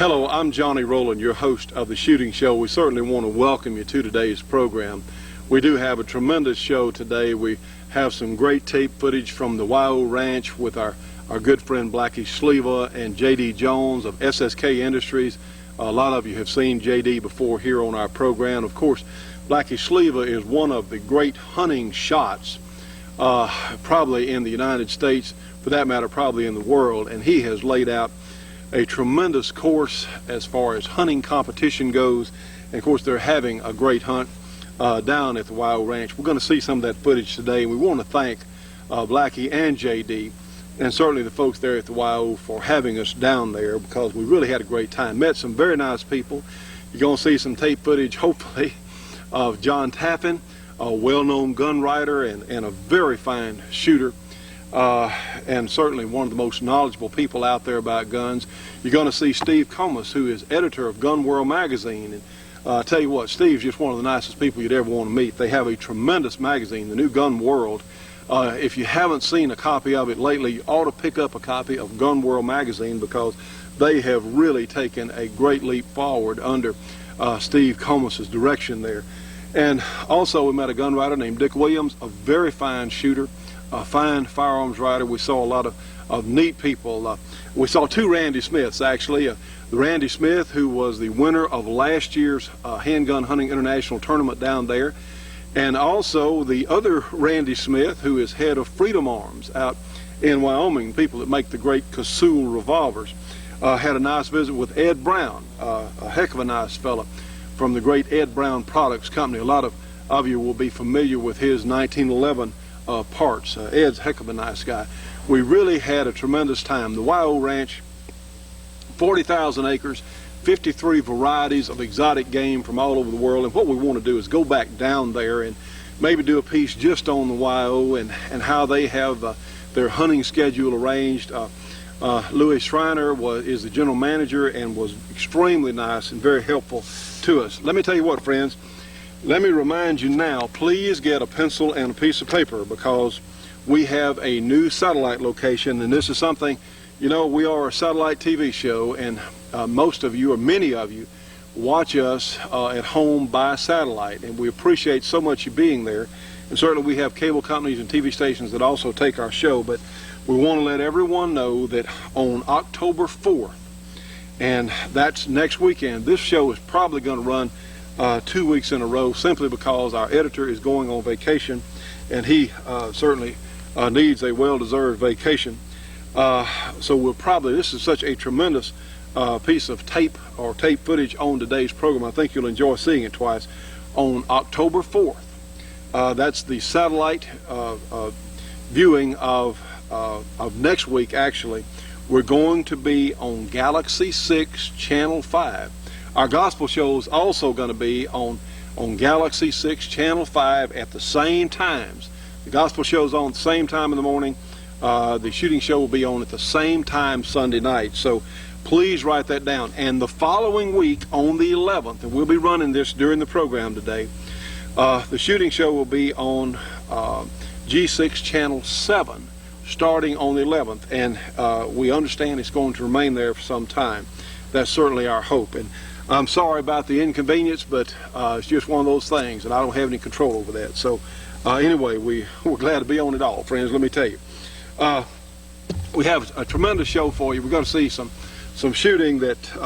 Hello, I'm Johnny Rowland, your host of the Shooting Show. We certainly want to welcome you to today's program. We do have a tremendous show today. We have some great tape footage from the YO Ranch with our good friend Blackie Sleva and J.D. Jones of SSK Industries. A lot of you have seen J.D. before here on our program. Of course, Blackie Sleva is one of the great hunting shots probably in the United States, for that matter probably in the world, and he has laid out a tremendous course as far as hunting competition goes. And of course, they're having a great hunt down at the YO Ranch. We're going to see some of that footage today, and we want to thank Blackie and JD, and certainly the folks there at the YO for having us down there, because we really had a great time. Met some very nice people. You're going to see some tape footage, hopefully, of John Tappan, a well-known gun writer and a very fine shooter. And certainly one of the most knowledgeable people out there about guns. You're going to see Steve Comas, who is editor of Gun World magazine. And I tell you what, Steve's just one of the nicest people you'd ever want to meet. They have a tremendous magazine, the new Gun World. If you haven't seen a copy of it lately, you ought to pick up a copy of Gun World magazine, because they have really taken a great leap forward under Steve Comas's direction there. And also we met a gun writer named Dick Williams, a very fine shooter, a fine firearms writer. We saw a lot of neat people. We saw two Randy Smiths, actually. The Randy Smith, who was the winner of last year's Handgun Hunting International Tournament down there, and also the other Randy Smith, who is head of Freedom Arms out in Wyoming, people that make the great Casull revolvers. Had a nice visit with Ed Brown, a heck of a nice fella from the great Ed Brown Products Company. A lot of you will be familiar with his 1911 parts. Ed's a heck of a nice guy. We really had a tremendous time. The YO Ranch, 40,000 acres, 53 varieties of exotic game from all over the world. And what we want to do is go back down there and maybe do a piece just on the YO and how they have their hunting schedule arranged. Louis Schreiner is the general manager and was extremely nice and very helpful to us. Let me tell you what, friends. Let me remind you now, please get a pencil and a piece of paper, because we have a new satellite location, and this is something, you know, we are a satellite TV show, and most of you, or many of you, watch us at home by satellite, and we appreciate so much you being there. And certainly we have cable companies and TV stations that also take our show, but we want to let everyone know that on October 4th, and that's next weekend, this show is probably going to run 2 weeks in a row, simply because our editor is going on vacation, and he certainly needs a well-deserved vacation. So we'll probably, this is such a tremendous piece of tape or tape footage on today's program. I think you'll enjoy seeing it twice. On October 4th, that's the satellite viewing of next week. Actually, we're going to be on Galaxy 6 Channel 5. Our gospel show is also going to be on Galaxy 6 Channel 5 at the same times. The gospel show is on at the same time in the morning. The shooting show will be on at the same time Sunday night. So please write that down. And the following week on the 11th, and we'll be running this during the program today, the shooting show will be on G6 Channel 7 starting on the 11th. And we understand it's going to remain there for some time. That's certainly our hope. And I'm sorry about the inconvenience, but it's just one of those things, and I don't have any control over that. So anyway, we're glad to be on it all, friends, let me tell you. We have a tremendous show for you. We're going to see some shooting that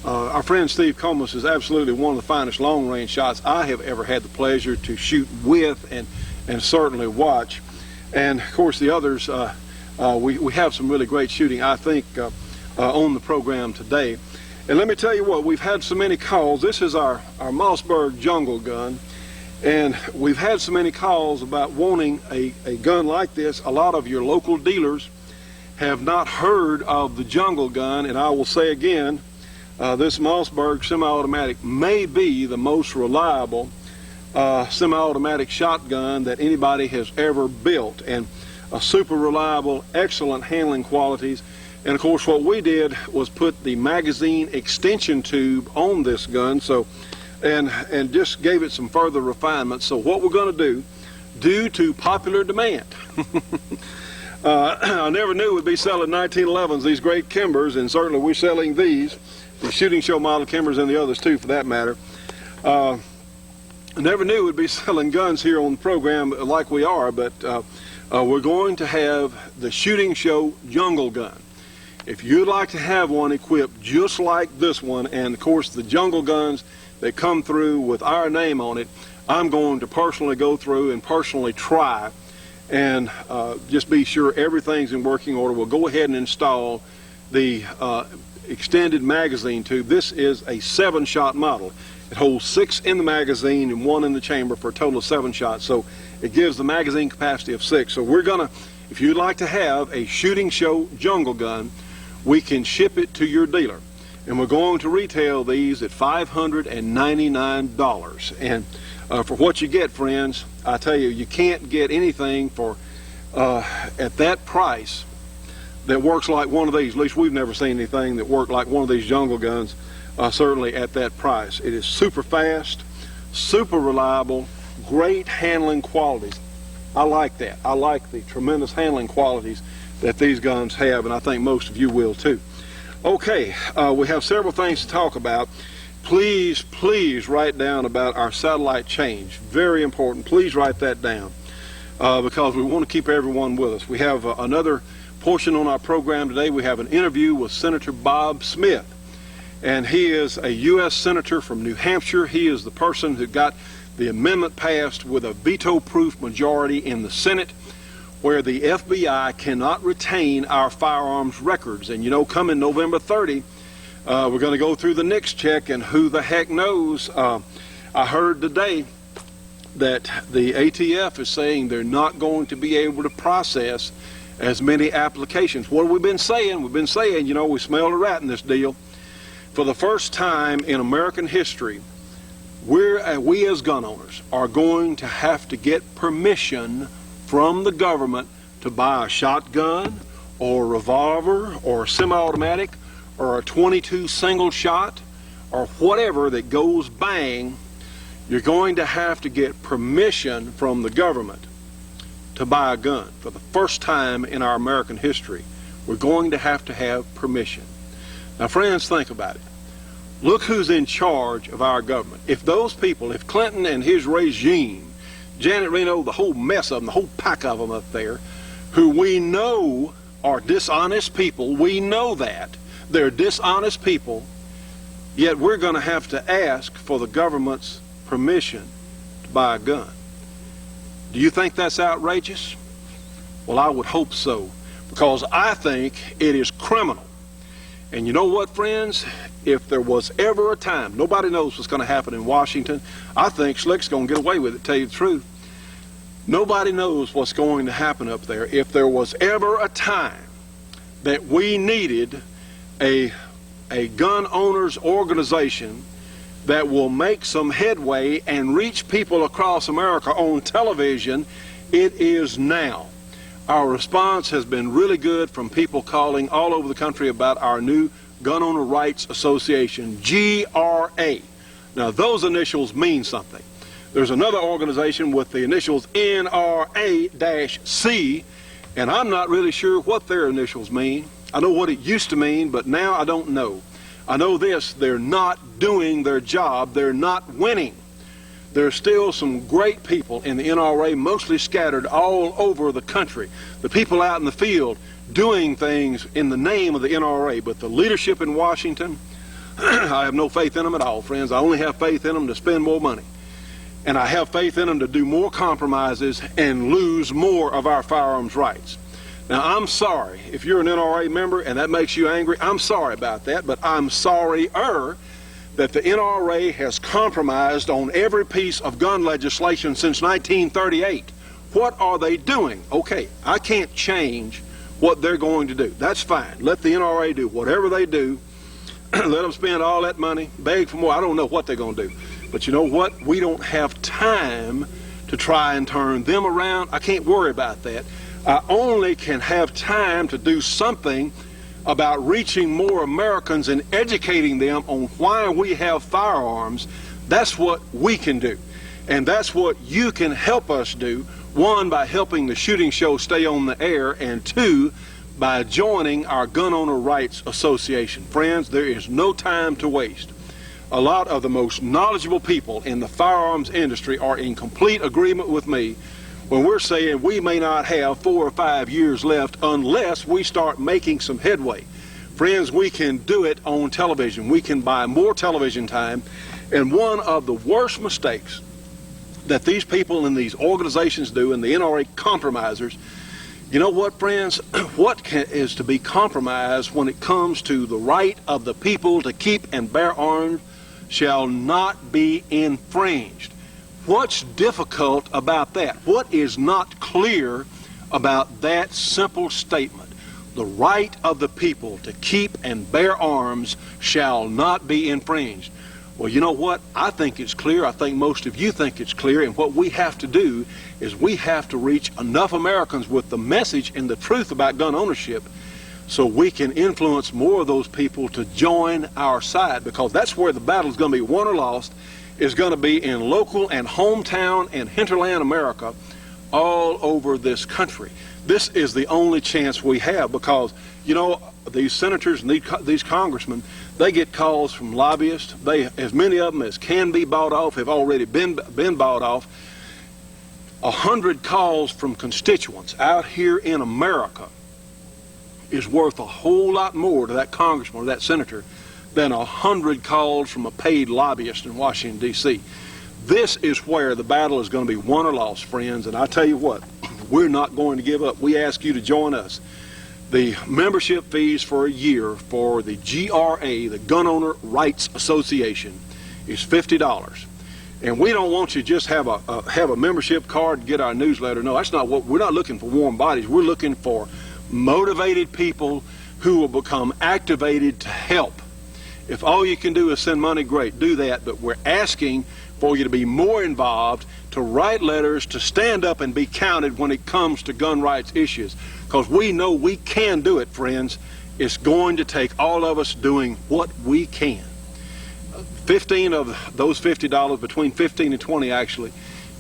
our friend Steve Comas is absolutely one of the finest long-range shots I have ever had the pleasure to shoot with and certainly watch. And, of course, the others, we have some really great shooting, I think, on the program today. And let me tell you what, we've had so many calls. This is our Mossberg jungle gun, and we've had so many calls about wanting a gun like this. A lot of your local dealers have not heard of the jungle gun, and I will say again, this Mossberg semi-automatic may be the most reliable semi-automatic shotgun that anybody has ever built, and a super reliable, excellent handling qualities. And of course what we did was put the magazine extension tube on this gun, so and just gave it some further refinement. So what we're going to do, due to popular demand, I never knew we'd be selling 1911s, these great Kimbers, and certainly we're selling these. the Shooting Show model cameras and the others too, for that matter. I never knew we'd be selling guns here on the program like we are, but we're going to have the Shooting Show Jungle Gun. If you'd like to have one equipped just like this one, and of course the jungle guns that come through with our name on it, I'm going to personally go through and personally try and just be sure everything's in working order. We'll go ahead and install the extended magazine tube. This is a 7-shot model. It holds 6 in the magazine and 1 in the chamber for a total of 7 shots. So it gives the magazine capacity of 6. So we're gonna, if you'd like to have a Shooting Show jungle gun, we can ship it to your dealer. And we're going to retail these at $599. And for what you get, friends, I tell you, you can't get anything for at that price that works like one of these. At least we've never seen anything that worked like one of these jungle guns, certainly at that price. It is super fast, super reliable, great handling qualities. I like that. I like the tremendous handling qualities that these guns have, and I think most of you will too. Okay, we have several things to talk about. Please write down about our satellite change. Very important. Please write that down because we want to keep everyone with us. We have another portion on our program today. We have an interview with Senator Bob Smith, and he is a U.S. Senator from New Hampshire. He is the person who got the amendment passed with a veto-proof majority in the Senate, where the FBI cannot retain our firearms records. And you know, coming November 30, we're going to go through the NICS check, and who the heck knows. I heard today that the ATF is saying they're not going to be able to process as many applications. What have we been saying? We've been saying, you know, we smelled a rat in this deal. For the first time in American history, we as gun owners are going to have to get permission from the government to buy a shotgun or a revolver or a semi-automatic or a .22 single shot or whatever that goes bang. You're going to have to get permission from the government to buy a gun. For the first time in our American history, we're going to have permission. Now, friends, think about it. Look who's in charge of our government. If those people, if Clinton and his regime, Janet Reno, the whole mess of them, the whole pack of them up there, who we know are dishonest people, we know that. They're dishonest people, yet we're going to have to ask for the government's permission to buy a gun. Do you think that's outrageous? Well, I would hope so, because I think it is criminal. And you know what, friends? If there was ever a time, nobody knows what's going to happen in Washington. I think Slick's going to get away with it, to tell you the truth. Nobody knows what's going to happen up there. If there was ever a time that we needed a gun owners organization that will make some headway and reach people across America on television, it is now. Our response has been really good from people calling all over the country about our new Gun Owner Rights Association, GRA. Now, those initials mean something. There's another organization with the initials NRA-C, and I'm not really sure what their initials mean. I know what it used to mean, but now I don't know. I know this: they're not doing their job. They're not winning. There's still some great people in the NRA, mostly scattered all over the country. The people out in the field doing things in the name of the NRA, but the leadership in Washington, I have no faith in them at all, friends. I only have faith in them to spend more money. And I have faith in them to do more compromises and lose more of our firearms rights. Now, I'm sorry if you're an NRA member and that makes you angry. I'm sorry about that, but I'm sorry-er that the NRA has compromised on every piece of gun legislation since 1938. What are they doing? Okay, I can't change what they're going to do. That's fine. Let the NRA do whatever they do. Let them spend all that money, beg for more. I don't know what they're going to do. But you know what? We don't have time to try and turn them around. I can't worry about that. I only can have time to do something about reaching more Americans and educating them on why we have firearms. That's what we can do. And that's what you can help us do. One, by helping the Shooting Show stay on the air, and two, by joining our Gun Owner Rights Association. Friends, there is no time to waste. A lot of the most knowledgeable people in the firearms industry are in complete agreement with me when we're saying we may not have 4 or 5 years left unless we start making some headway. Friends, we can do it on television. We can buy more television time. And one of the worst mistakes that these people in these organizations do, and the NRA compromisers, you know what, friends? What is to be compromised when it comes to the right of the people to keep and bear arms shall not be infringed. What's difficult about that? What is not clear about that simple statement? The right of the people to keep and bear arms shall not be infringed. Well, you know what? I think it's clear. I think most of you think it's clear. And what we have to do is we have to reach enough Americans with the message and the truth about gun ownership so we can influence more of those people to join our side, because that's where the battle is going to be won or lost, is going to be in local and hometown and hinterland America all over this country. This is the only chance we have, because, you know, these senators and these congressmen, they get calls from lobbyists. As many of them as can be bought off have already been bought off. 100 calls from constituents out here in America is worth a whole lot more to that congressman or that senator than 100 calls from a paid lobbyist in Washington, D.C. This is where the battle is going to be won or lost, friends. And I tell you what, we're not going to give up. We ask you to join us. The membership fees for a year for the GRA, the Gun Owner Rights Association, is $50. And we don't want you to just have a membership card to get our newsletter. No, that's not what we're not looking for. Warm bodies. We're looking for motivated people who will become activated to help. If all you can do is send money, great, do that. But we're asking for you to be more involved, to write letters, to stand up and be counted when it comes to gun rights issues. Because we know we can do it, friends. It's going to take all of us doing what we can. 15 of those $50, between 15 and 20 actually,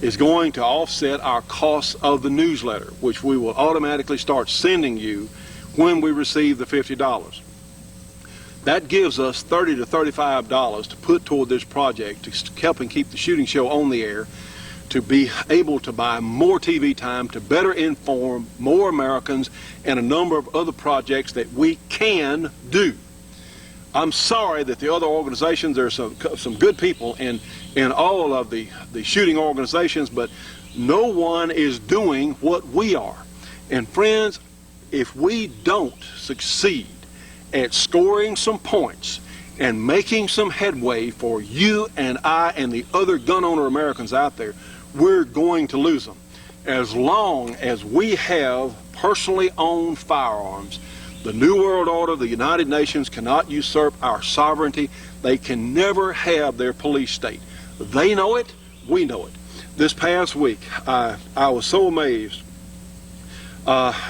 is going to offset our costs of the newsletter, which we will automatically start sending you when we receive the $50. That gives us $30 to $35 to put toward this project to help and keep the shooting show on the air, to be able to buy more TV time, to better inform more Americans, and a number of other projects that we can do. I'm sorry that the other organizations, there's some good people in all of the shooting organizations, but no one is doing what we are. And friends, if we don't succeed at scoring some points and making some headway for you and I and the other gun owner Americans out there, we're going to lose them. As long as we have personally owned firearms, the New World Order, the United Nations cannot usurp our sovereignty. They can never have their police state. They know it, we know it. This past week, I was so amazed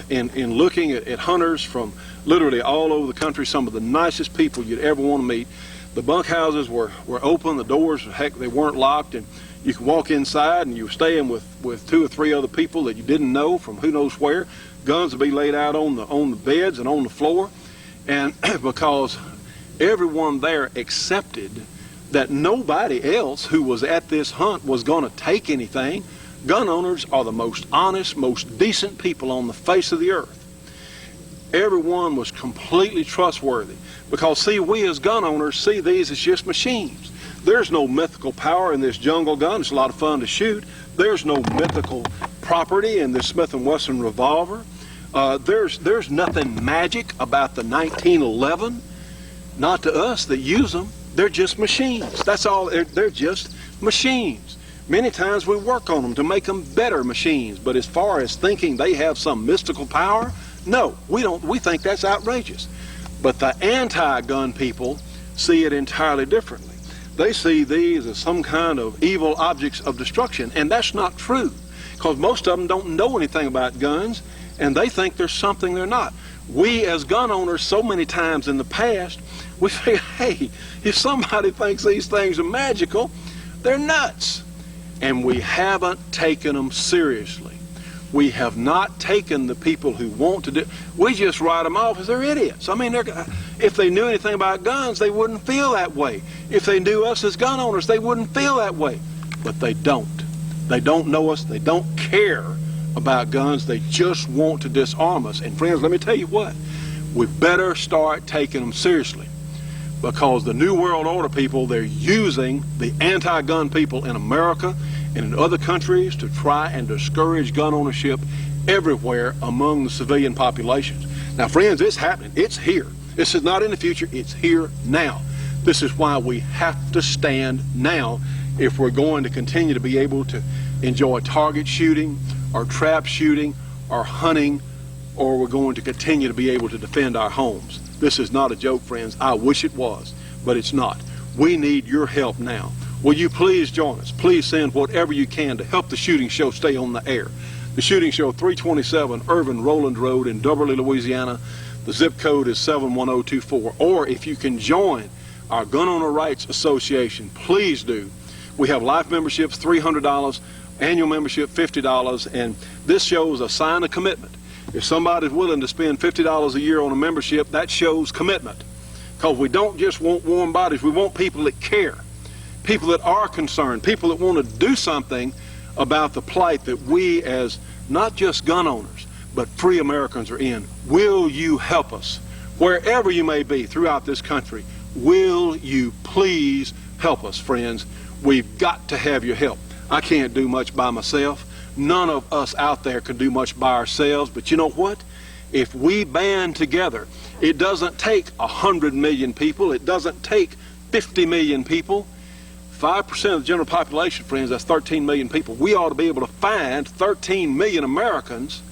in looking at hunters from literally all over the country, some of the nicest people you'd ever want to meet. The bunkhouses were open, the doors, heck, they weren't locked, and you could walk inside and you were staying with 2 or 3 other people that you didn't know from who knows where. Guns would be laid out on the beds and on the floor, and because everyone there accepted that nobody else who was at this hunt was going to take anything. Gun owners are the most honest, most decent people on the face of the earth. Everyone was completely trustworthy, because see, we as gun owners see these as just machines. There's no mythical power in this jungle gun. It's a lot of fun to shoot. There's no mythical property in this Smith & Wesson revolver. There's nothing magic about the 1911. Not to us that use them. They're just machines. That's all. They're just machines. Many times we work on them to make them better machines. But as far as thinking they have some mystical power, no, we don't. We think that's outrageous. But the anti-gun people see it entirely differently. They see these as some kind of evil objects of destruction, and that's not true, because most of them don't know anything about guns, and they think there's something they're not. We as gun owners, so many times in the past, we say, hey, if somebody thinks these things are magical, they're nuts. And we haven't taken them seriously. We have not taken the people who want to do. We just write them off as they're idiots. I mean, if they knew anything about guns, they wouldn't feel that way. If they knew us as gun owners, they wouldn't feel that way. But they don't. They don't know us. They don't care about guns. They just want to disarm us. And friends, let me tell you what. We better start taking them seriously, because the New World Order people, they're using the anti-gun people in America and in other countries to try and discourage gun ownership everywhere among the civilian populations. Now, friends, it's happening. It's here. This is not in the future. It's here now. This is why we have to stand now if we're going to continue to be able to enjoy target shooting or trap shooting or hunting, or we're going to continue to be able to defend our homes. This is not a joke, friends. I wish it was, but it's not. We need your help now. Will you please join us? Please send whatever you can to help the shooting show stay on the air. The shooting show, 327 Irvin Rowland Road in Duberly, Louisiana. The zip code is 71024. Or if you can join our Gun Owner Rights Association, please do. We have life memberships, $300, annual membership, $50, and this shows a sign of commitment. If somebody's willing to spend $50 a year on a membership, that shows commitment. Because we don't just want warm bodies, we want people that care, people that are concerned, people that want to do something about the plight that we as not just gun owners, but free Americans are in. Will you help us? Wherever you may be throughout this country, will you please help us, friends? We've got to have your help. I can't do much by myself. None of us out there can do much by ourselves, but you know what? If we band together, it doesn't take 100 million people, it doesn't take 50 million people. 5% of the general population, friends, that's 13 million people. We ought to be able to find 13 million Americans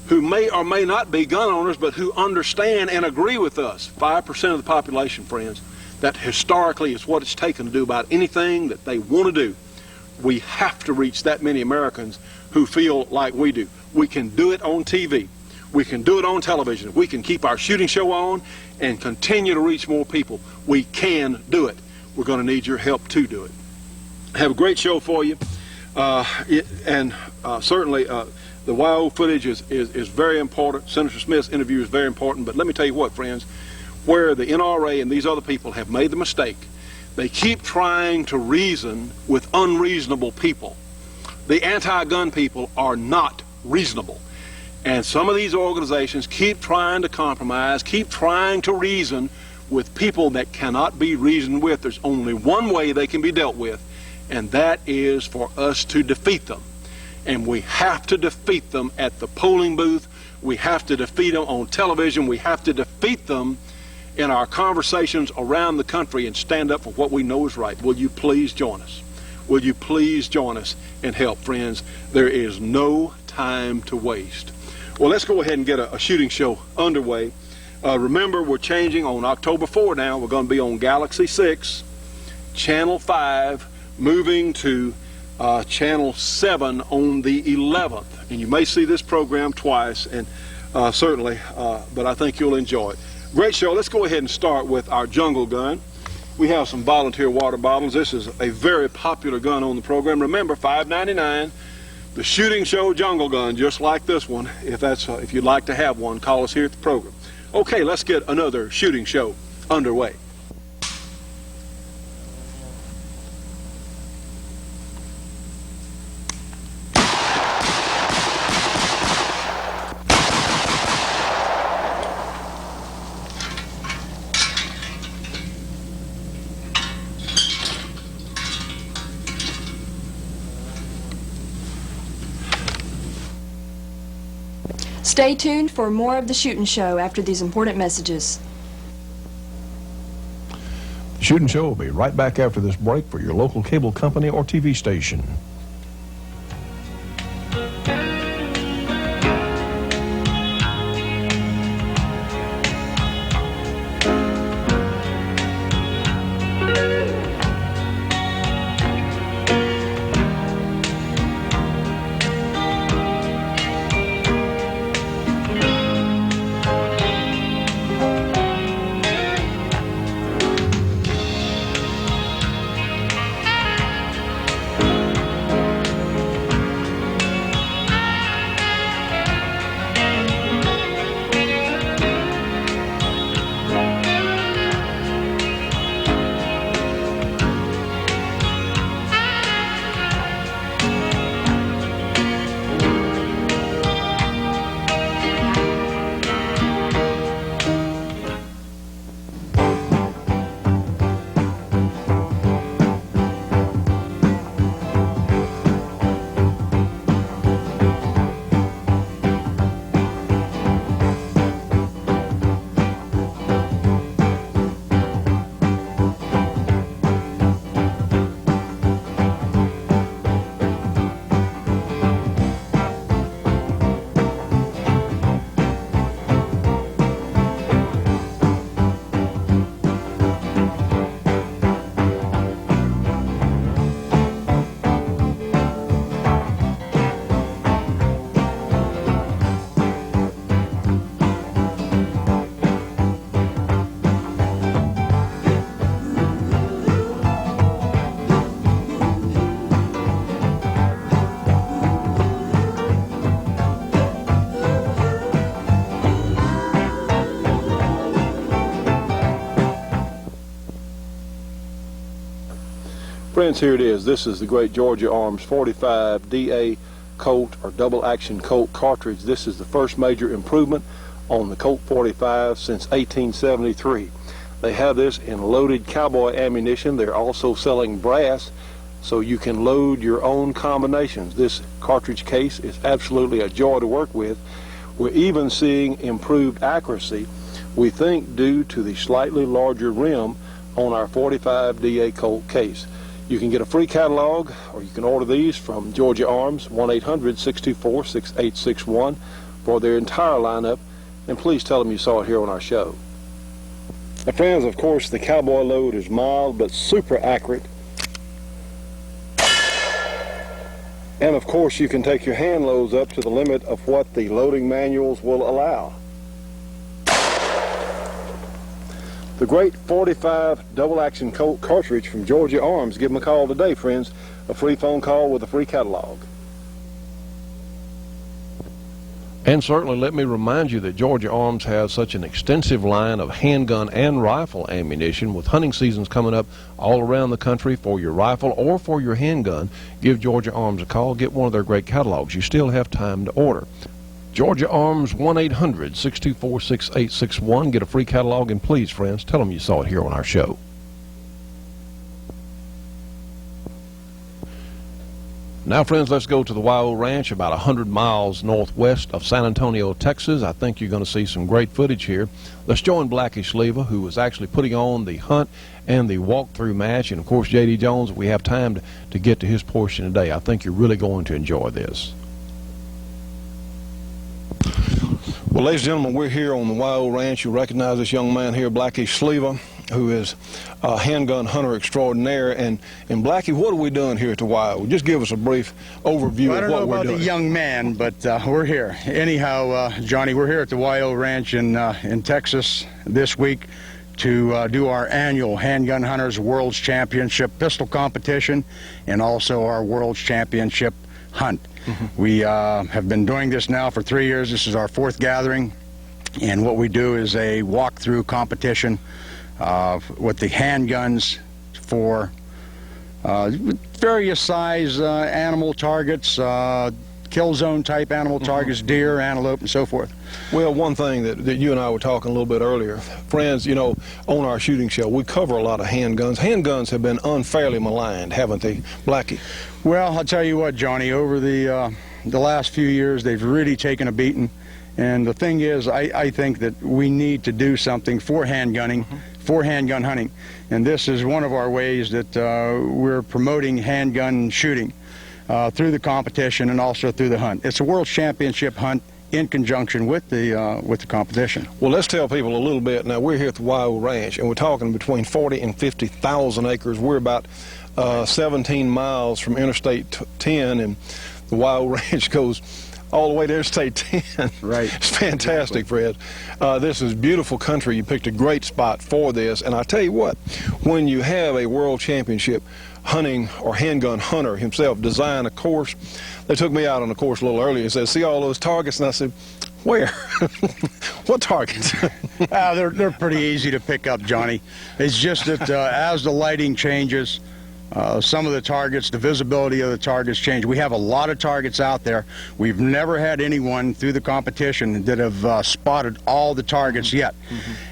who may or may not be gun owners, but who understand and agree with us. 5% of the population, friends. That historically is what it's taken to do about anything that they want to do. We have to reach that many Americans who feel like we do. We can do it on TV. We can do it on television. If we can keep our shooting show on and continue to reach more people, we can do it. We're going to need your help to do it. I have a great show for you. Certainly the YO footage is very important. Senator Smith's interview is very important. But let me tell you what, friends, where the NRA and these other people have made the mistake, they keep trying to reason with unreasonable people. The anti-gun people are not reasonable. And some of these organizations keep trying to compromise, keep trying to reason with people that cannot be reasoned with. There's only one way they can be dealt with, and that is for us to defeat them. And we have to defeat them at the polling booth. We have to defeat them on television. We have to defeat them in our conversations around the country and stand up for what we know is right. Will you please join us? Will you please join us and help, friends? There is no time to waste. Well, let's go ahead and get a shooting show underway. Remember, we're changing on October 4 now. We're going to be on Galaxy 6, Channel 5, moving to Channel 7 on the 11th. And you may see this program twice, and certainly, but I think you'll enjoy it. Great show. Let's go ahead and start with our jungle gun. We have some volunteer water bottles. This is a very popular gun on the program. Remember, $5.99. The shooting show jungle gun, just like this one. If you'd like to have one, call us here at the program. Okay, let's get another shooting show underway. Stay tuned for more of the Shootin' Show after these important messages. The Shootin' Show will be right back after this break for your local cable company or TV station. Friends, here it is. This is the great Georgia Arms 45 DA Colt or double action Colt cartridge. This is the first major improvement on the Colt 45 since 1873. They have this in loaded cowboy ammunition. They're also selling brass, so you can load your own combinations. This cartridge case is absolutely a joy to work with. We're even seeing improved accuracy, we think due to the slightly larger rim on our 45 DA Colt case. You can get a free catalog, or you can order these from Georgia Arms, 1-800-624-6861 for their entire lineup, and please tell them you saw it here on our show. Now friends, of course, the cowboy load is mild but super accurate. And of course, you can take your hand loads up to the limit of what the loading manuals will allow. The great 45 double action Colt cartridge from Georgia Arms. Give them a call today, friends. A free phone call with a free catalog. And certainly let me remind you that Georgia Arms has such an extensive line of handgun and rifle ammunition. With hunting seasons coming up all around the country for your rifle or for your handgun, give Georgia Arms a call. Get one of their great catalogs. You still have time to order. Georgia Arms, 1-800-624-6861. Get a free catalog, and please, friends, tell them you saw it here on our show. Now, friends, let's go to the YO Ranch, about 100 miles northwest of San Antonio, Texas. I think you're going to see some great footage here. Let's join Blackie Schleva, who was actually putting on the hunt and the walkthrough match. And, of course, J.D. Jones, we have time to get to his portion today. I think you're really going to enjoy this. Well, ladies and gentlemen, we're here on the YO Ranch. You recognize this young man here, Blackie Schleva, who is a handgun hunter extraordinaire. And Blackie, what are we doing here at the YO? Just give us a brief overview of what we're doing. I don't know about the young man, but we're here. Anyhow, Johnny, we're here at the YO Ranch in Texas this week to do our annual Handgun Hunters World's Championship pistol competition and also our World's Championship hunt. We have been doing this now for 3 years. This is our 4th gathering, and what we do is a walkthrough competition with the handguns for various size animal targets, kill zone type animal targets, deer, antelope, and so forth. Well, one thing that you and I were talking a little bit earlier, friends, you know, on our shooting show, we cover a lot of handguns. Handguns have been unfairly maligned, haven't they, Blackie? Well, I'll tell you what, Johnny, over the last few years, they've really taken a beating. And the thing is, I think that we need to do something for handgunning, for handgun hunting. And this is one of our ways that we're promoting handgun shooting through the competition and also through the hunt. It's a World Championship hunt in conjunction with the competition. Well, let's tell people a little bit. Now, we're here at the YO Ranch, and we're talking between 40 and 50,000 acres. We're about 17 miles from Interstate 10, and the YO Ranch goes all the way to Interstate 10. Right. It's fantastic, Fred. This is beautiful country. You picked a great spot for this, and I tell you what, when you have a world championship hunting or handgun hunter himself design a course, they took me out on a course a little earlier and said, see all those targets? And I said, where? What targets? They're pretty easy to pick up, Johnny. It's just that as the lighting changes, some of the targets, the visibility of the targets change. We have a lot of targets out there. We've never had anyone through the competition that have spotted all the targets yet.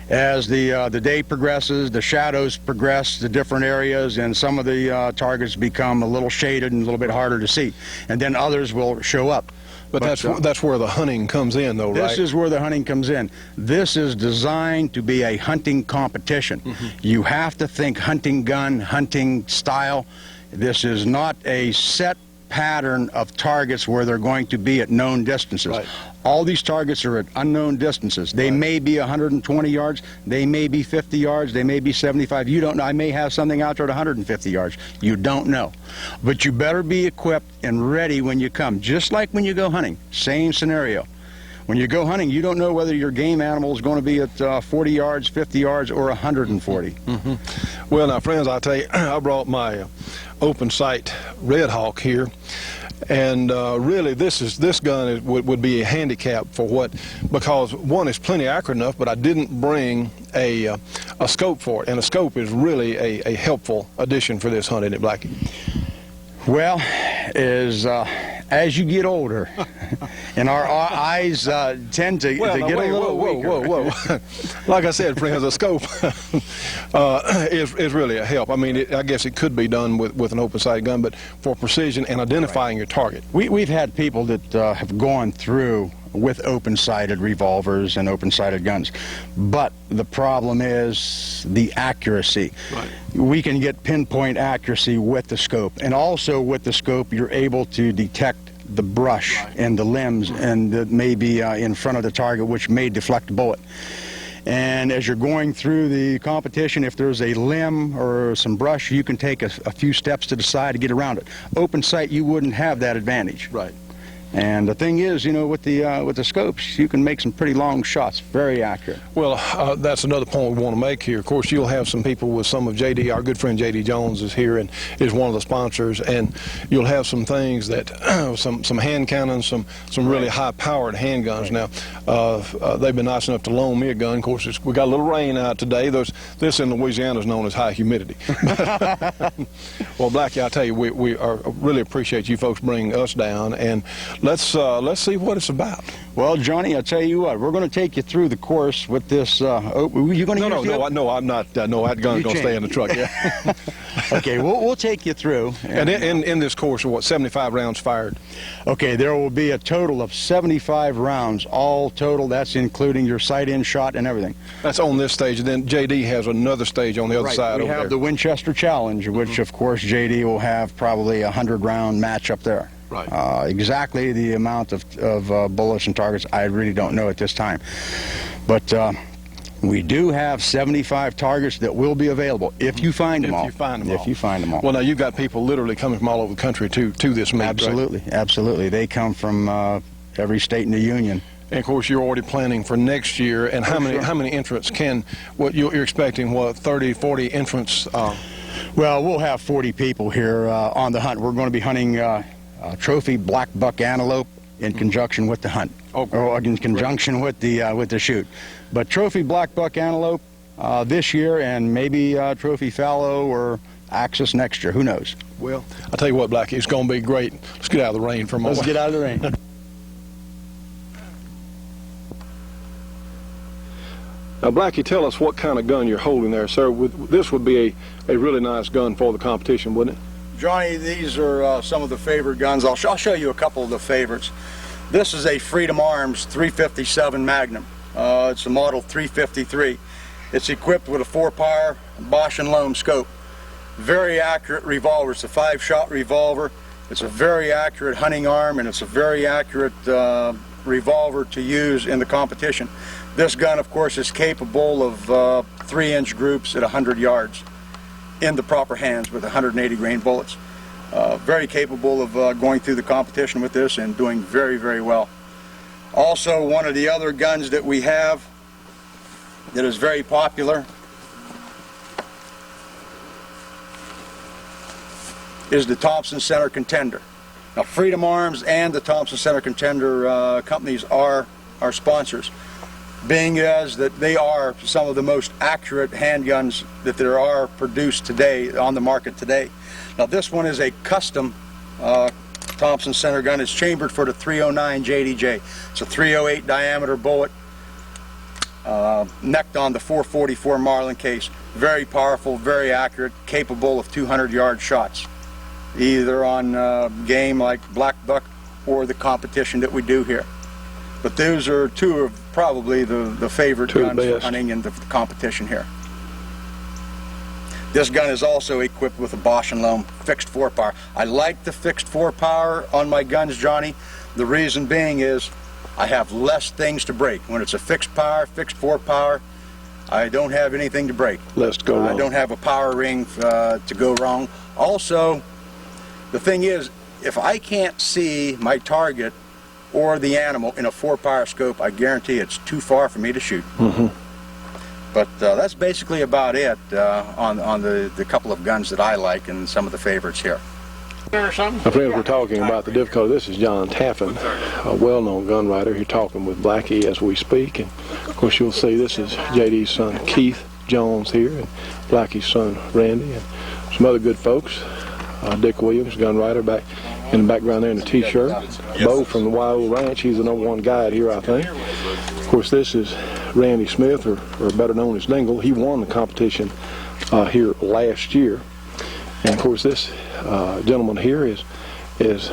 As the day progresses, the shadows progress to different areas, and some of the targets become a little shaded and a little bit harder to see. And then others will show up. But that's where the hunting comes in, though, right? This is where the hunting comes in. This is designed to be a hunting competition. You have to think hunting gun, hunting style. This is not a set pattern of targets where they're going to be at known distances. Right. All these targets are at unknown distances. They may be 120 yards, they may be 50 yards, they may be 75. You don't know. I may have something out there at 150 yards. You don't know. But you better be equipped and ready when you come, just like when you go hunting. Same scenario. When you go hunting, you don't know whether your game animal is going to be at 40 yards, 50 yards, or 140. Well, now, friends, I'll tell you, I brought my open sight Red Hawk here. And really, this gun would be a handicap for what, because one, is plenty accurate enough, but I didn't bring a scope for it, and a scope is really a helpful addition for this hunt, isn't it, Blackie? Well, as you get older, and our eyes tend to get a little weaker. Whoa. Like I said, friends, a scope is really a help. I mean, I guess it could be done with an open-sighted gun, but for precision and identifying your target. We've had people that have gone through with open-sighted revolvers and open-sighted guns, but the problem is the accuracy. Right. We can get pinpoint accuracy with the scope, and also with the scope you're able to detect the brush and the limbs and that may be in front of the target, which may deflect a bullet. And as you're going through the competition, if there's a limb or some brush, you can take a few steps to the side to get around it. Open sight, you wouldn't have that advantage. Right. And the thing is, you know, with the scopes, you can make some pretty long shots, very accurate. Well, that's another point we want to make here. Of course, you'll have some people with some of JD, our good friend JD Jones is here and is one of the sponsors, and you'll have some things that, some hand cannons, some really high-powered handguns. Now, they've been nice enough to loan me a gun. Of course, we got a little rain out today. This in Louisiana is known as high humidity. Well, Blackie, I tell you, we really appreciate you folks bringing us down, and let's see what it's about. Well, Johnny, I'll tell you what, we're going to take you through the course with this. You going to No, I'm not. No, that gun's going to stay in the truck. Yeah. Okay, we'll take you through. And in this course, what, 75 rounds fired? Okay, there will be a total of 75 rounds, all total. That's including your sight-in shot and everything. That's on this stage, and then JD has another stage on the other side. We have the Winchester Challenge, which of course JD will have probably a 100-round match up there. Right. Exactly the amount of bullets and targets, I really don't know at this time. But we do have 75 targets that will be available if you find them all. If you find them all. Well, now you've got people literally coming from all over the country to this meet. Absolutely, right? Absolutely. They come from every state in the union. And of course, you're already planning for next year. And how many entrants what you're expecting? What, 30, 40 entrants? Well, we'll have 40 people here on the hunt. We're going to be hunting trophy black buck antelope in conjunction with the hunt, or in conjunction with the shoot. But trophy black buck antelope this year, and maybe trophy fallow or axis next year. Who knows? Well, I'll tell you what, Blackie, it's going to be great. Let's get out of the rain for a moment. Let's get out of the rain. Now, Blackie, tell us what kind of gun you're holding there, sir. This would be a really nice gun for the competition, wouldn't it? Johnny, these are some of the favorite guns. I'll show you a couple of the favorites. This is a Freedom Arms 357 Magnum. It's a model 353. It's equipped with a 4-power Bosch & Lomb scope. Very accurate revolver. It's a 5-shot revolver. It's a very accurate hunting arm, and it's a very accurate revolver to use in the competition. This gun, of course, is capable of 3-inch groups at 100 yards in the proper hands with 180 grain bullets. Very capable of going through the competition with this and doing very, very well. Also, one of the other guns that we have that is very popular is the Thompson Center Contender. Now, Freedom Arms and the Thompson Center Contender companies are our sponsors, being as that they are some of the most accurate handguns that there are produced today on the market today. Now, this one is a custom Thompson Center gun. It's chambered for the 309 JDJ. It's a 308 diameter bullet, necked on the 444 Marlin case. Very powerful, very accurate, capable of 200-yard shots, either on game like black buck or the competition that we do here. But those are two of probably the favorite guns for hunting in the competition here. This gun is also equipped with a Bosch & Lomb fixed 4-power. I like the fixed 4-power on my guns, Johnny. The reason being is I have less things to break. When it's a fixed power, fixed 4-power, I don't have anything to break. Less to go wrong. I don't have a power ring to go wrong. Also, the thing is, if I can't see my target or the animal in a 4-power scope, I guarantee it's too far for me to shoot. But that's basically about it on the couple of guns that I like and some of the favorites here. My friends, we're talking about the difficulty. This is John Taffin, a well-known gun writer. He's talking with Blackie as we speak. And of course, you'll see this is JD's son Keith Jones here, and Blackie's son Randy, and some other good folks. Dick Williams, gun writer, back in the background there in the t-shirt. Bo from the Wild Ranch, he's the #1 guide here, I think. Of course, this is Randy Smith, or better known as Dingle. He won the competition here last year. And of course, this gentleman here is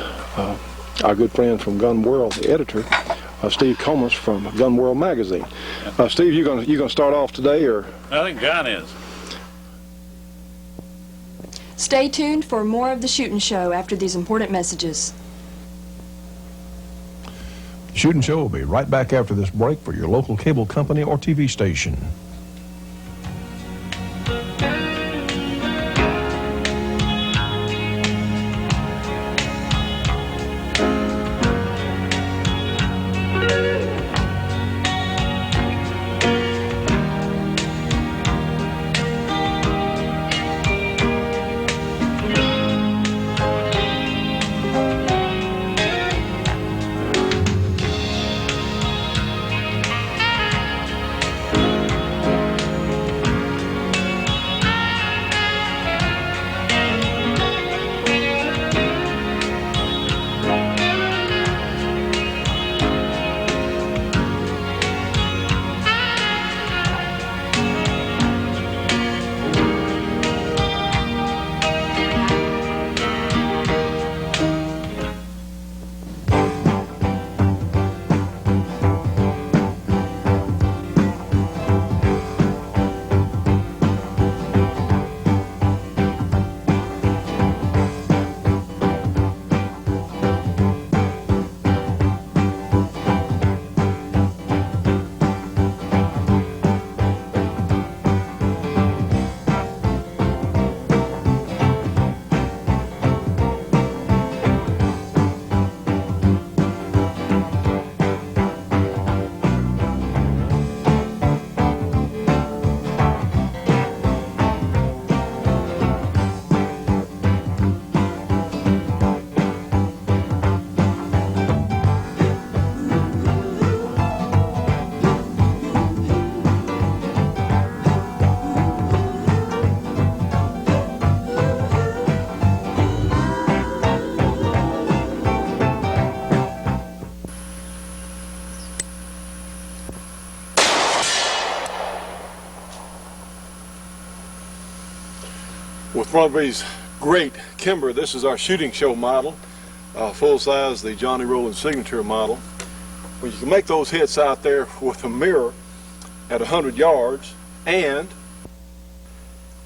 our good friend from Gun World, the editor, Steve Comas from Gun World magazine. Steve, you gonna start off today, or? I think John is. Stay tuned for more of the Shootin' Show after these important messages. Shootin' Show will be right back after this break for your local cable company or TV station. With one of these great Kimber, this is our Shooting Show model, full size, the Johnny Rowlands signature model. Well, you can make those hits out there with a mirror at 100 yards, and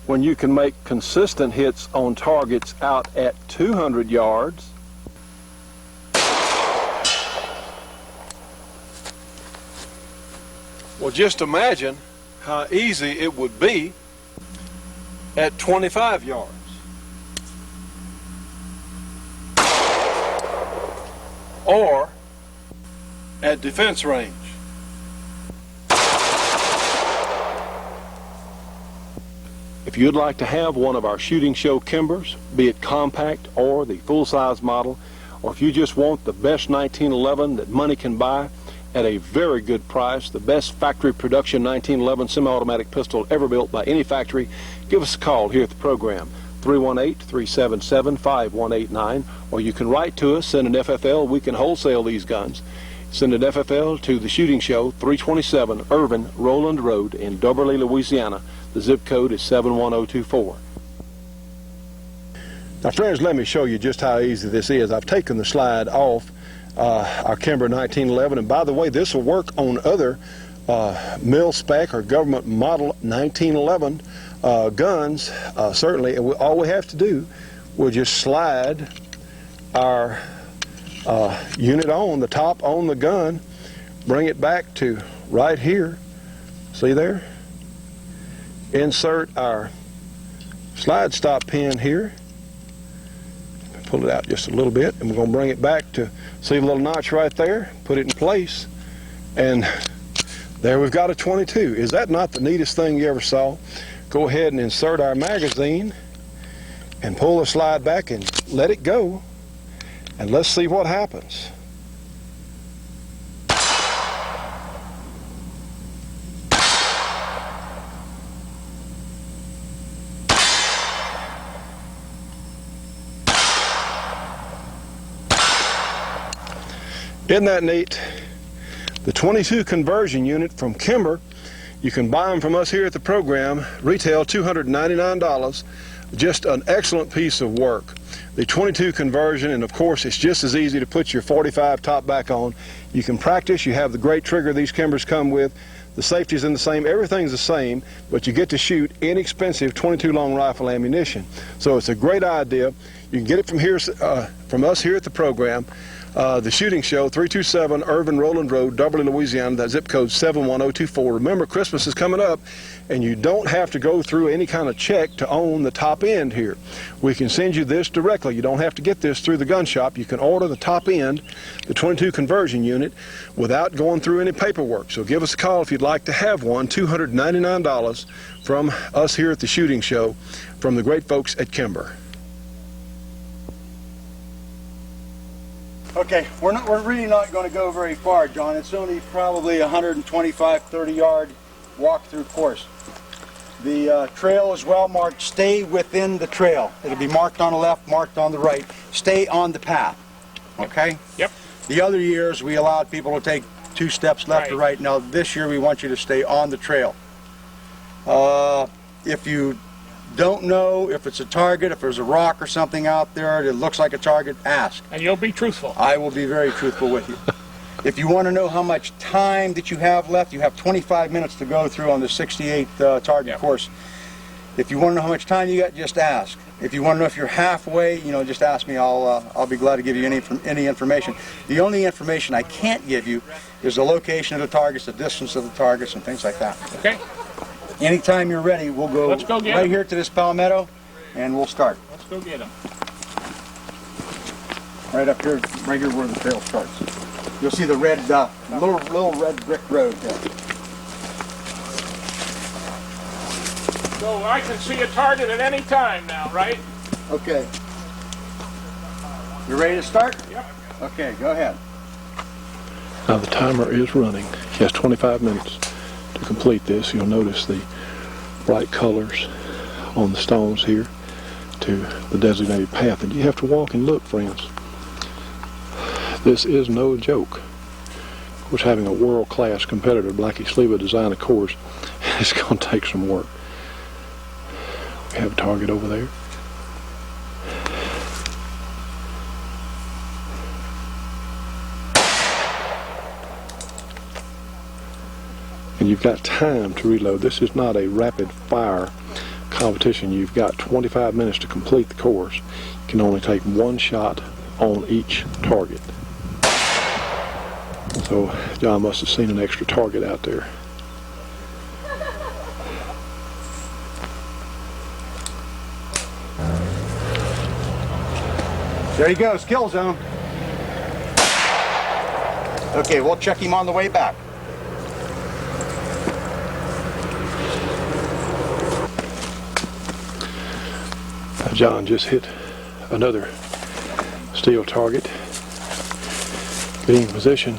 when you can make consistent hits on targets out at 200 yards, well, just imagine how easy it would be at 25 yards. Or at defense range. If you'd like to have one of our Shooting Show Kimbers, be it compact or the full-size model, or if you just want the best 1911 that money can buy at a very good price, the best factory production 1911 semi-automatic pistol ever built by any factory, give us a call here at the program, 318-377-5189, or you can write to us, send an FFL, we can wholesale these guns. Send an FFL to the Shooting Show, 327 Irvin Rowland Road in Doberly, Louisiana. The zip code is 71024. Now friends, let me show you just how easy this is. I've taken the slide off our Kimber 1911, and by the way, this will work on other mil-spec or government model 1911 guns, certainly. And all we have to do, we'll just slide our unit on, the top on the gun, bring it back to right here, see there? Insert our slide stop pin here, pull it out just a little bit, and we're going to bring it back to, see a little notch right there, put it in place, and there we've got a 22. Is that not the neatest thing you ever saw? Go ahead and insert our magazine, and pull the slide back and let it go, and let's see what happens. Isn't that neat? The 22 conversion unit from Kimber, you can buy them from us here at the program, retail $299. Just an excellent piece of work. The 22 conversion, and of course it's just as easy to put your 45 top back on. You can practice, you have the great trigger these Kimbers come with. The safety's in the same, everything's the same, but you get to shoot inexpensive 22 long rifle ammunition. So it's a great idea. You can get it from here, from us here at the program. The Shooting Show, 327 Irvin Rowland Road, Dublin, Louisiana. That zip code 71024. Remember, Christmas is coming up, and you don't have to go through any kind of check to own the top end here. We can send you this directly. You don't have to get this through the gun shop. You can order the top end, the 22 conversion unit, without going through any paperwork. So give us a call if you'd like to have one. $299 from us here at the Shooting Show, from the great folks at Kimber. Okay, we're really not going to go very far, John. It's only probably 125, 30-yard walk-through course. The trail is well marked. Stay within the trail. It'll be marked on the left, marked on the right. Stay on the path. Okay? Yep. The other years we allowed people to take 2 steps left or right. Now this year we want you to stay on the trail. If you don't know if it's a target, if there's a rock or something out there that looks like a target, ask. And you'll be truthful. I will be very truthful with you. If you want to know how much time that you have left, you have 25 minutes to go through on the 68 target course. If you want to know how much time you got, just ask. If you want to know if you're halfway, just ask me. I'll be glad to give you any information. The only information I can't give you is the location of the targets, the distance of the targets, and things like that. Okay. Anytime you're ready, we'll go, right here to this palmetto, and we'll start. Let's go get them. Right up here, right here where the trail starts. You'll see the red, little red brick road there. So I can see a target at any time now, right? Okay. You ready to start? Yep. Okay, go ahead. Now the timer is running. He has 25 minutes to complete this. You'll notice the bright colors on the stones here to the designated path. And you have to walk and look, friends. This is no joke. Of course, having a world-class competitor, Blackie Sleva, design a course, it's going to take some work. We have a target over there. And you've got time to reload. This is not a rapid fire competition. You've got 25 minutes to complete the course. You can only take 1 shot on each target. So John must have seen an extra target out there. There he goes, kill zone. Okay, we'll check him on the way back. John just hit another steel target. Getting in position.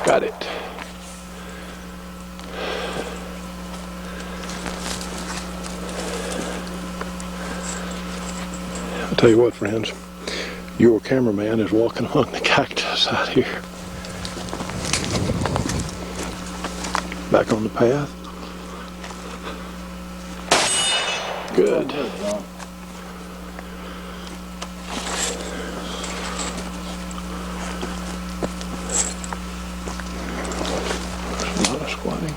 Got it. I'll tell you what, friends, your cameraman is walking among the cactus out here. Back on the path. Good. There's a lot of squatting.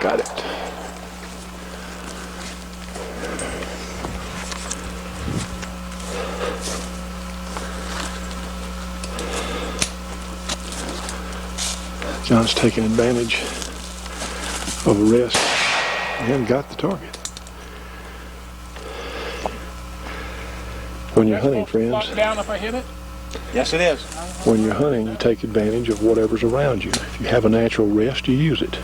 Got it. John's taking advantage of a rest and got the target. When you're hunting, friends, down if I hit it? Yes, it is. When you're hunting, you take advantage of whatever's around you. If you have a natural rest, you use it.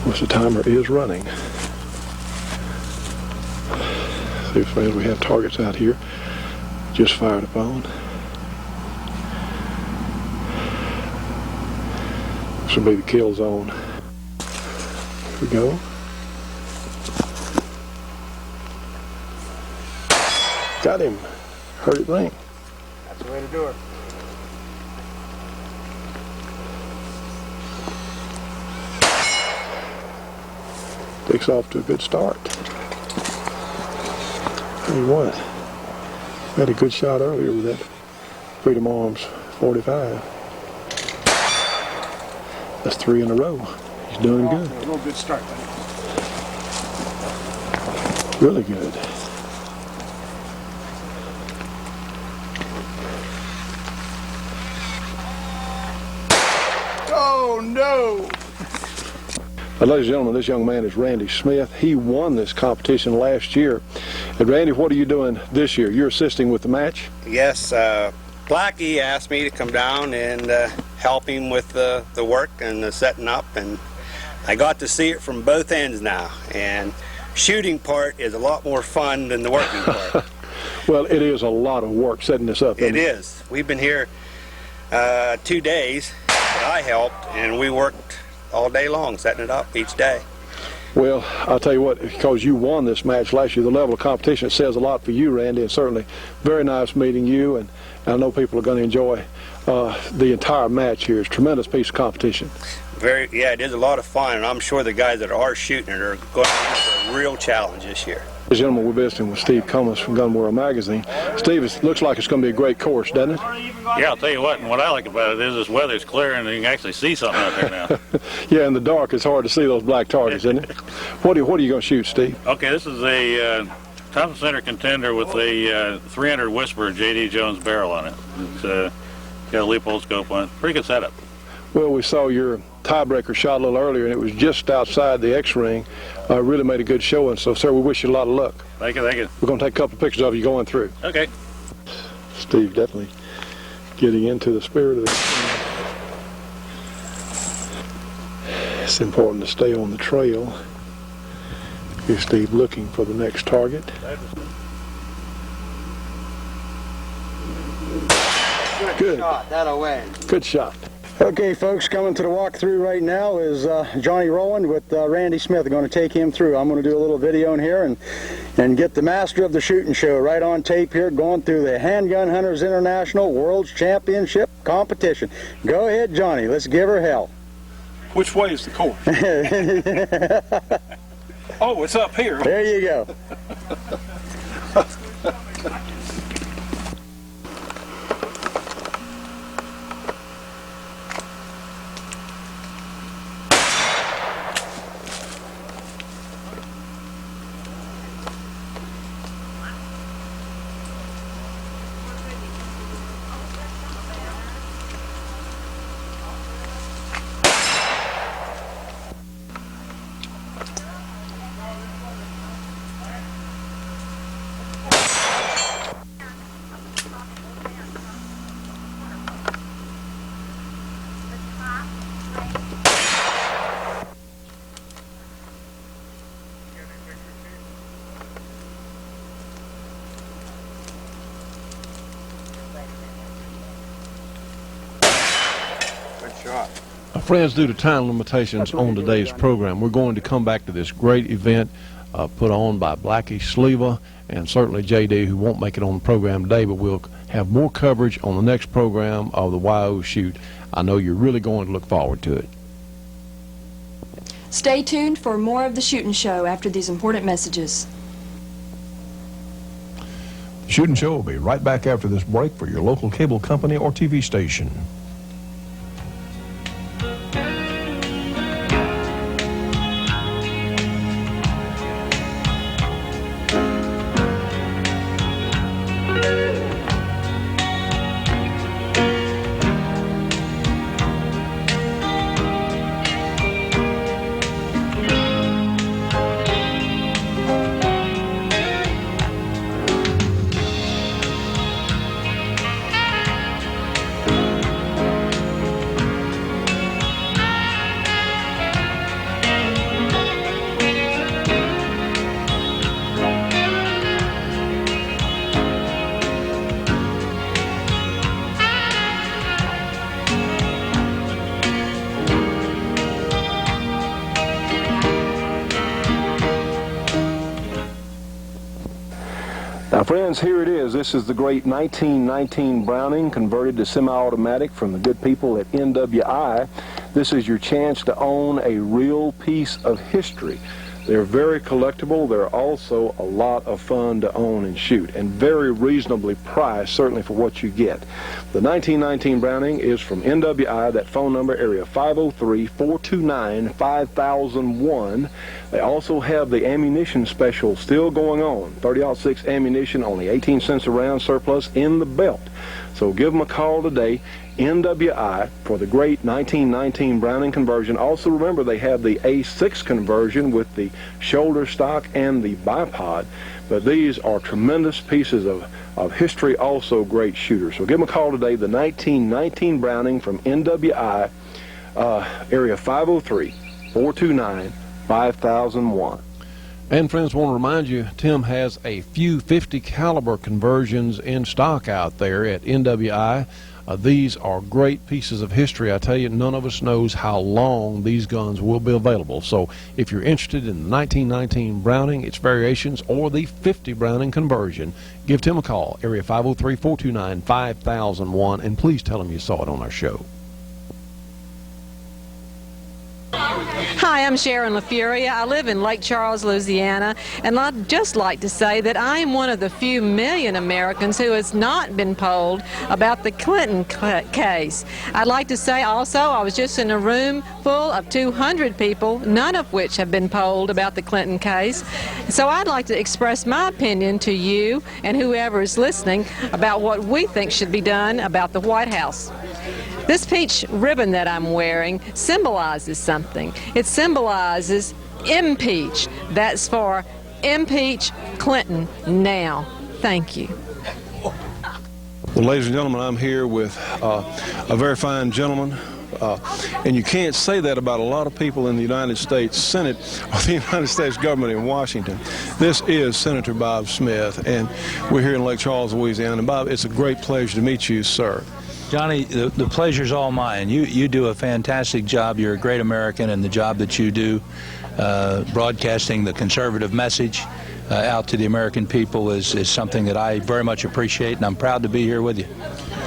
Once the timer is running. See, friends, we have targets out here just fired upon. This will be the kill zone. Here we go. Got him. Heard it ring. That's the way to do it. Takes off to a good start. Tell you what, had a good shot earlier with that Freedom Arms 45. That's 3 in a row. He's doing good. A real good start, buddy. Really good. Oh, no! Ladies and gentlemen, this young man is Randy Smith. He won this competition last year. And Randy, what are you doing this year? You're assisting with the match? Yes, Blackie asked me to come down and help him with the work and the setting up, and I got to see it from both ends now. And shooting part is a lot more fun than the working part. Well, it is a lot of work setting this up. It is. We've been here 2 days that I helped, and we worked all day long setting it up each day. Well, I'll tell you what, because you won this match last year, the level of competition, it says a lot for you, Randy, and certainly very nice meeting you, and I know people are going to enjoy the entire match here. It's a tremendous piece of competition. Yeah, it is a lot of fun, and I'm sure the guys that are shooting it are going to have a real challenge this year. Ladies and gentlemen, we're visiting with Steve Cummins from Gun World Magazine. Steve, it looks like it's going to be a great course, doesn't it? Yeah, I'll tell you what, and what I like about it is this weather's clear and you can actually see something out there now. Yeah, in the dark, it's hard to see those black targets, isn't it? What are you going to shoot, Steve? Okay, this is a Thompson Center contender with a 300 Whisper J.D. Jones barrel on it. It's got a Leupold scope on it. Pretty good setup. Well, we saw your tiebreaker shot a little earlier, and it was just outside the X-ring. Really made a good showing, so, sir, we wish you a lot of luck. Thank you, thank you. We're going to take a couple of pictures of you going through. Okay. Steve definitely getting into the spirit of it. It's important to stay on the trail. Here's Steve looking for the next target. Good shot, that'll win. Good shot. Okay, folks, coming to the walkthrough right now is Johnny Rowland with Randy Smith. They're going to take him through. I'm going to do a little video in here and get the master of the shooting show right on tape here, going through the Handgun Hunters International World's Championship competition. Go ahead, Johnny. Let's give her hell. Which way is the course? Oh, it's up here. There you go. Friends, due to time limitations on today's program, we're going to come back to this great event put on by Blackie Sleva and certainly JD, who won't make it on the program today, but we'll have more coverage on the next program of the YO Shoot. I know you're really going to look forward to it. Stay tuned for more of the Shootin' Show after these important messages. The Shootin' Show will be right back after this break for your local cable company or TV station. friends, here it is. This is the great 1919 Browning converted to semi-automatic from the good people at NWI. This is your chance to own a real piece of history. They're very collectible. They're also a lot of fun to own and shoot, and very reasonably priced, certainly for what you get. The 1919 Browning is from NWI. That phone number, area 503-429-5001. They also have the ammunition special still going on. 30-06 ammunition, only 18 cents a round, surplus in the belt. So give them a call today. NWI for the great 1919 Browning conversion. Also remember, they have the A6 conversion with the shoulder stock and the bipod, but these are tremendous pieces of history, also great shooters. So give them a call today, the 1919 Browning from NWI, area 503-429-5001. And friends, want to remind you, Tim has a few 50 caliber conversions in stock out there at NWI. These are great pieces of history. I tell you, none of us knows how long these guns will be available. So if you're interested in the 1919 Browning, its variations, or the 50 Browning conversion, give Tim a call, area 503-429-5001, and please tell him you saw it on our show. Hi, I'm Sharon LaFuria. I live in Lake Charles, Louisiana, and I'd just like to say that I am one of the few million Americans who has not been polled about the Clinton case. I'd like to say also I was just in a room full of 200 people, none of which have been polled about the Clinton case. So I'd like to express my opinion to you and whoever is listening about what we think should be done about the White House. This peach ribbon that I'm wearing symbolizes something. It symbolizes impeach. That's for impeach Clinton now. Thank you. Well, ladies and gentlemen, I'm here with a very fine gentleman. And you can't say that about a lot of people in the United States Senate or the United States government in Washington. This is Senator Bob Smith, and we're here in Lake Charles, Louisiana. And Bob, it's a great pleasure to meet you, sir. Johnny, the pleasure's all mine. You do a fantastic job. You're a great American, and the job that you do broadcasting the conservative message out to the American people is something that I very much appreciate, and I'm proud to be here with you.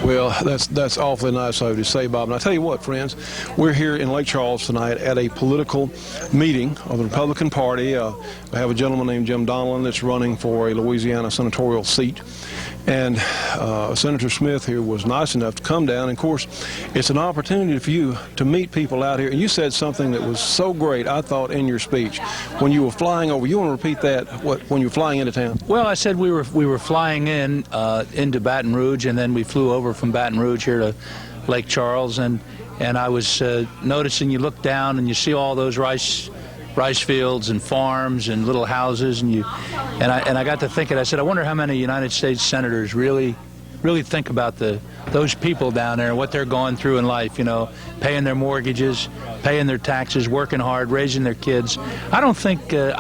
Well, that's awfully nice of you to say, Bob. And I tell you what, friends, we're here in Lake Charles tonight at a political meeting of the Republican Party. I have a gentleman named Jim Donelon that's running for a Louisiana senatorial seat. And Senator Smith here was nice enough to come down. And, of course, it's an opportunity for you to meet people out here. And you said something that was so great, I thought, in your speech. When you were flying over, you want to repeat that, when you were flying into town? Well, I said we were flying into Baton Rouge, and then we flew over from Baton Rouge here to Lake Charles. And I was noticing, you look down and you see all those rice fields and farms and little houses, and I got to thinking. I said, I wonder how many United States senators really think about those people down there and what they're going through in life. You know, paying their mortgages, paying their taxes, working hard, raising their kids. I don't think the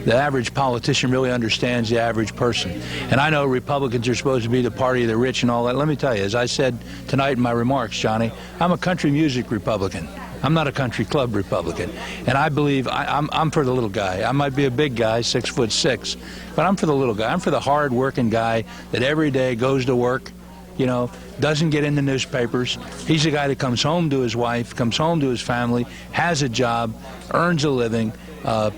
average politician really understands the average person. And I know Republicans are supposed to be the party of the rich and all that. Let me tell you, as I said tonight in my remarks, Johnny, I'm a country music Republican. I'm not a country club Republican. And I believe I'm for the little guy. I might be a big guy, 6'6", but I'm for the little guy. I'm for the hard-working guy that every day goes to work, you know, doesn't get in the newspapers. He's the guy that comes home to his wife, comes home to his family, has a job, earns a living,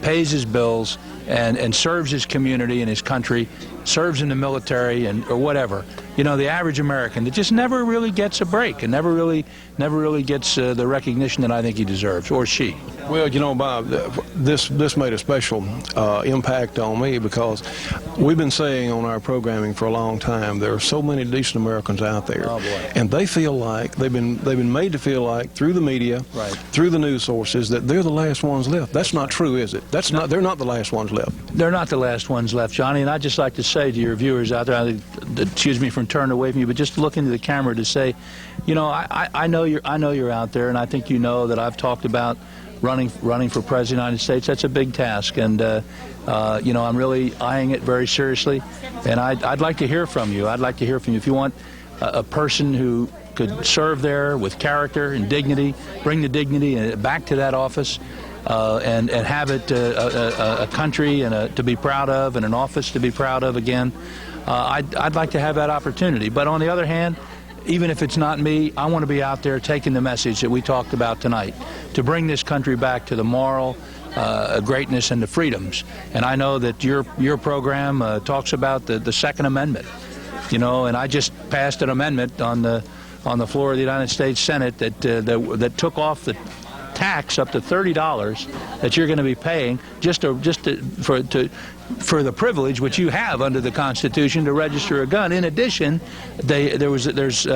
pays his bills, and serves his community and his country, serves in the military or whatever. You know, the average American that just never really gets a break and never really gets the recognition that I think he deserves, or she. Well, you know, Bob, this made a special impact on me, because we've been saying on our programming for a long time there are so many decent Americans out there, and they feel like they've been made to feel like through the media, right, through the news sources, that they're the last ones left. That's not true, is it? They're not the last ones left. They're not the last ones left, Johnny. And I'd just like to say to your viewers out there, excuse me from turning away from you, but just look into the camera to say, you know, I know you're out there, and I think you know that I've talked about running for president of the United States. That's a big task, and you know, I'm really eyeing it very seriously, and I'd like to hear from you. I'd like to hear from you. If you want a person who could serve there with character and dignity, bring the dignity back to that office, and have it a country and to be proud of, and an office to be proud of again. I'd like to have that opportunity. But on the other hand, even if it's not me, I want to be out there taking the message that we talked about tonight, to bring this country back to the moral greatness and the freedoms. And I know that your program talks about the Second Amendment, you know, and I just passed an amendment on the floor of the United States Senate that took off the tax up to $30 that you're going to be paying for the privilege which you have under the Constitution to register a gun. In addition, there's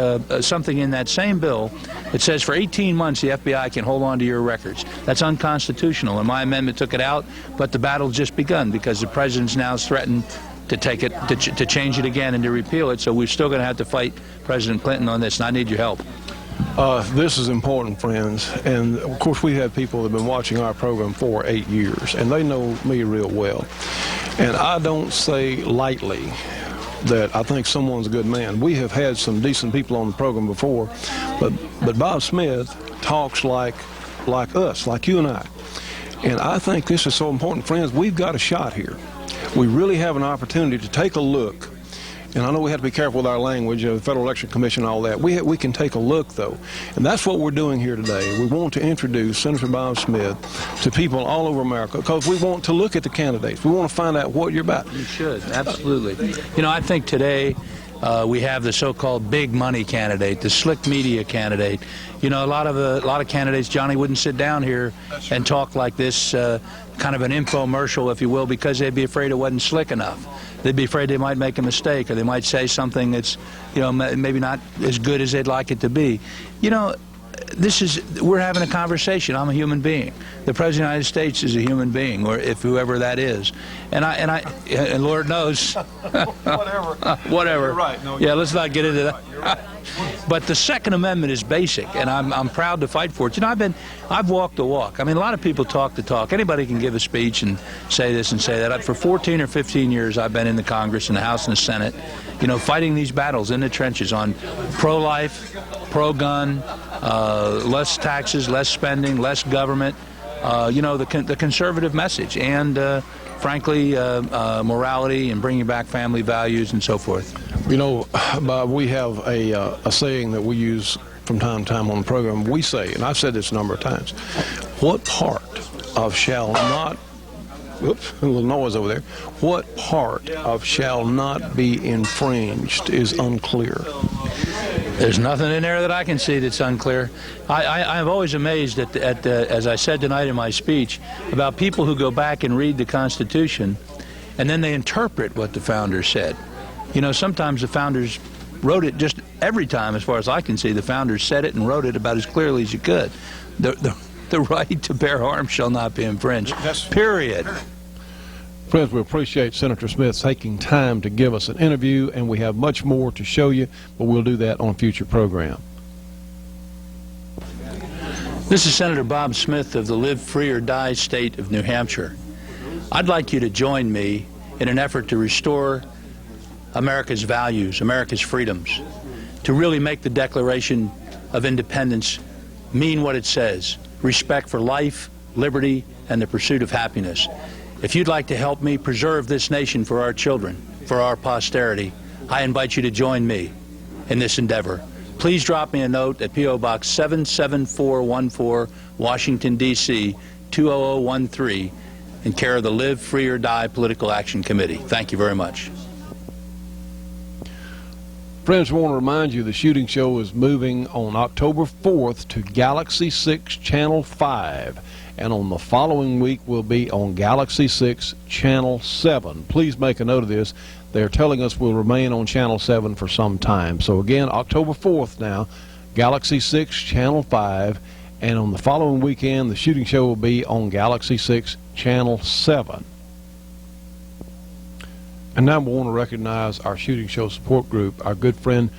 something in that same bill that says for 18 months the FBI can hold on to your records. That's unconstitutional, and my amendment took it out, but the battle's just begun because the president's now threatened to take it, to change it again and to repeal it, so we're still going to have to fight President Clinton on this, and I need your help. This is important, friends, and of course we have people that have been watching our program for 8 years, and they know me real well. And I don't say lightly that I think someone's a good man. We have had some decent people on the program before, but Bob Smith talks like us, like you and I. And I think this is so important. Friends, we've got a shot here. We really have an opportunity to take a look. And I know we have to be careful with our language, the Federal Election Commission, all that. We can take a look, though. And that's what we're doing here today. We want to introduce Senator Bob Smith to people all over America because we want to look at the candidates. We want to find out what you're about. You should, absolutely. You know, I think today we have the so-called big money candidate, the slick media candidate. You know, a lot of candidates, Johnny, wouldn't sit down here and talk like this, kind of an infomercial, if you will, because they'd be afraid it wasn't slick enough. They'd be afraid they might make a mistake, or they might say something that's, you know, maybe not as good as they'd like it to be. You know, we're having a conversation. I'm a human being. The President of the United States is a human being, or if whoever that is. And Lord knows. Whatever. You're right. No, yeah, let's not get into that. You're right. But the Second Amendment is basic, and I'm proud to fight for it. You know, I've walked the walk. I mean, a lot of people talk the talk. Anybody can give a speech and say this and say that. For 14 or 15 years, I've been in the Congress, in the House, and the Senate, you know, fighting these battles in the trenches on pro-life, pro-gun, less taxes, less spending, less government, you know, the conservative message, and frankly, morality and bringing back family values and so forth. You know, Bob, we have a saying that we use from time to time on the program. We say, and I've said this a number of times, what part of shall not, oops, a little noise over there, what part of shall not be infringed is unclear. There's nothing in there that I can see that's unclear. I'm always amazed at as I said tonight in my speech, about people who go back and read the Constitution and then they interpret what the founders said. You know, sometimes the founders wrote it, just every time, as far as I can see, the founders said it and wrote it about as clearly as you could. The right to bear arms shall not be infringed. Period. Friends, we appreciate Senator Smith taking time to give us an interview, and we have much more to show you, but we'll do that on a future program. This is Senator Bob Smith of the Live Free or Die state of New Hampshire. I'd like you to join me in an effort to restore America's values, America's freedoms, to really make the Declaration of Independence mean what it says: respect for life, liberty, and the pursuit of happiness. If you'd like to help me preserve this nation for our children, for our posterity, I invite you to join me in this endeavor. Please drop me a note at P.O. Box 77414, Washington, D.C. 20013, in care of the Live Free or Die Political Action Committee. Thank you very much. Friends, we want to remind you the shooting show is moving on October 4th to Galaxy 6 Channel 5. And on the following week will be on Galaxy 6 Channel 7. Please make a note of this. They're telling us we'll remain on Channel 7 for some time. So again, October 4th now, Galaxy 6 Channel 5. And on the following weekend, the shooting show will be on Galaxy 6 Channel 7. And now we want to recognize our shooting show support group. Our good friend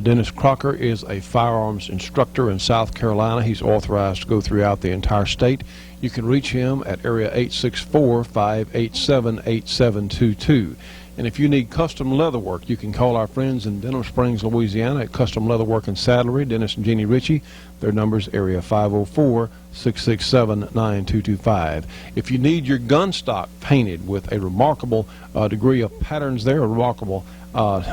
Dennis Crocker is a firearms instructor in South Carolina. He's authorized to go throughout the entire state. You can reach him at area 864-587-8722. And if you need custom leather work, you can call our friends in Denham Springs, Louisiana at Custom Leather Work and Saddlery, Dennis and Jeannie Ritchie. Their number's area 504-667-9225. If you need your gun stock painted with a remarkable degree of patterns there, a remarkable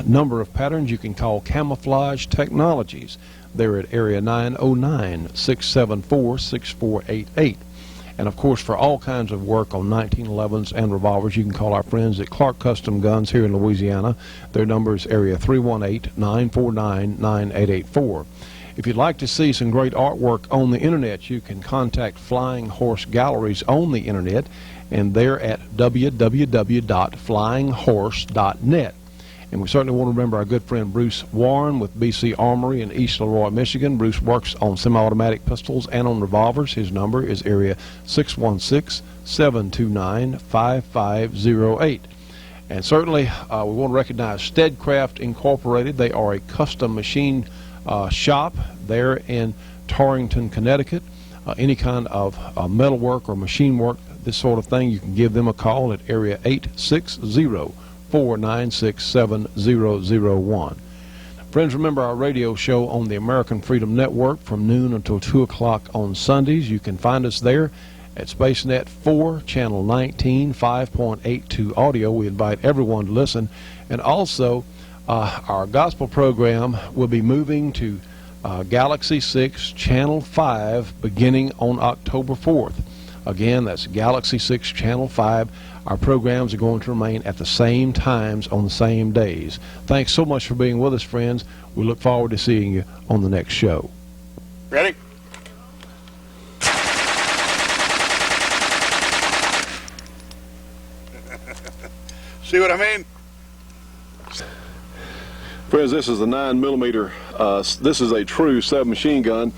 number of patterns, you can call Camouflage Technologies. They're at area 909-674-6488. And of course, for all kinds of work on 1911s and revolvers, you can call our friends at Clark Custom Guns here in Louisiana. Their number is area 318-949-9884. If you'd like to see some great artwork on the internet, you can contact Flying Horse Galleries on the internet, and they're at www.flyinghorse.net. And we certainly want to remember our good friend Bruce Warren with BC Armory in East Leroy, Michigan. Bruce works on semi-automatic pistols and on revolvers. His number is area 616-729-5508. And certainly we want to recognize Steadcraft Incorporated. They are a custom machine shop there in Torrington, Connecticut. Any kind of metal work or machine work, this sort of thing, you can give them a call at area 860-496-7001. Friends, remember our radio show on the American Freedom Network from noon until 2 o'clock on Sundays. You can find us there at SpaceNet 4, channel 19, 5.82 audio. We invite everyone to listen. And also, our gospel program will be moving to Galaxy 6, channel 5, beginning on October 4th. Again, that's Galaxy 6, channel 5. Our programs are going to remain at the same times on the same days. Thanks so much for being with us, friends. We look forward to seeing you on the next show. Ready? See what I mean? Friends, this is a 9mm. This is a true submachine gun.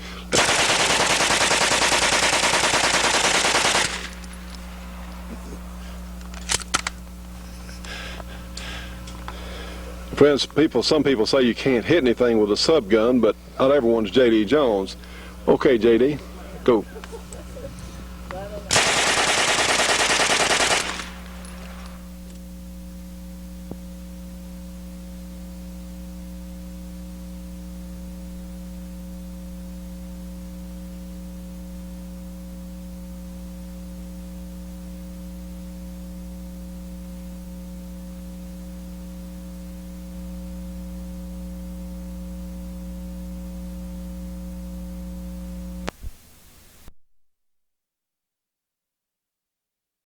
Friends, some people say you can't hit anything with a sub gun, but not everyone's J.D. Jones. Okay, J.D., go.